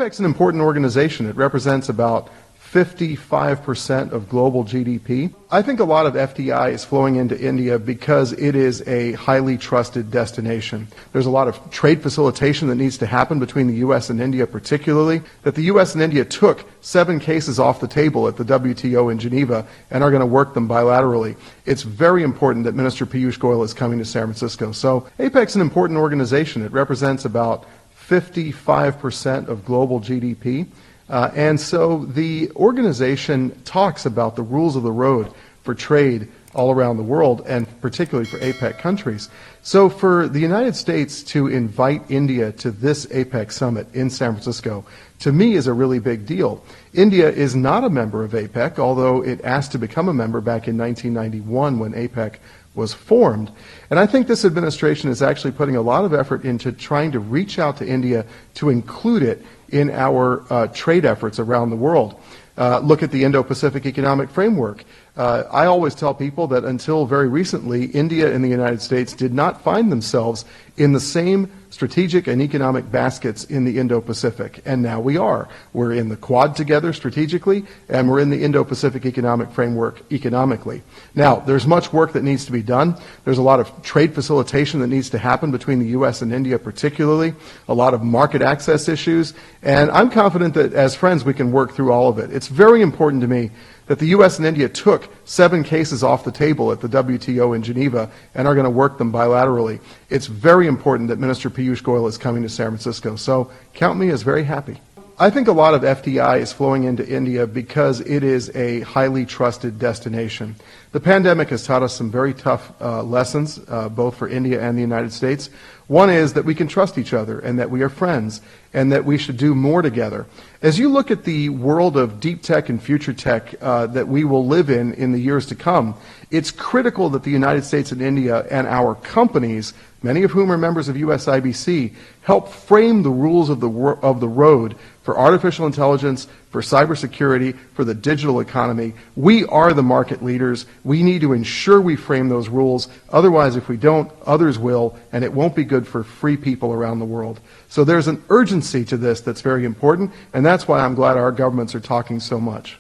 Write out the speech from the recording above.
APEC is an important organization. It represents about 55% of global GDP. I think a lot of FDI is flowing into India because it is a highly trusted destination. There's a lot of trade facilitation that needs to happen between the U.S. and India, particularly, that the U.S. and India took 7 cases off the table at the WTO in Geneva and are going to work them bilaterally. It's very important that Minister Piyush Goyal is coming to San Francisco. So APEC is an important organization. It represents about 55% of global GDP. And so the organization talks about the rules of the road for trade all around the world, and particularly for APEC countries. So for the United States to invite India to this APEC summit in San Francisco, to me, is a really big deal. India is not a member of APEC, although it asked to become a member back in 1991 when APEC was formed. And I think this administration is actually putting a lot of effort into trying to reach out to India to include it in our trade efforts around the world. Look at the Indo-Pacific Economic Framework. I always tell people that until very recently, India and the United States did not find themselves in the same strategic and economic baskets in the Indo-Pacific, and now we are. We're in the Quad together strategically, and we're in the Indo-Pacific Economic Framework economically. Now, there's much work that needs to be done. There's a lot of trade facilitation that needs to happen between the U.S. and India particularly, a lot of market access issues, and I'm confident that as friends we can work through all of it. It's very important to me that the U.S. and India took 7 cases off the table at the WTO in Geneva and are going to work them bilaterally. It's very important that Minister Piyush Goyal is coming to San Francisco, so count me as very happy. I think a lot of FDI is flowing into India because it is a highly trusted destination. The pandemic has taught us some very tough lessons, both for India and the United States. One is that we can trust each other and that we are friends and that we should do more together. As you look at the world of deep tech and future tech that we will live in the years to come, it's critical that the United States and India and our companies, many of whom are members of USIBC, help frame the rules of the road for artificial intelligence, for cybersecurity, for the digital economy. We are the market leaders. We need to ensure we frame those rules. Otherwise, if we don't, others will, and it won't be good for free people around the world. So there's an urgency to this that's very important, and that's why I'm glad our governments are talking so much.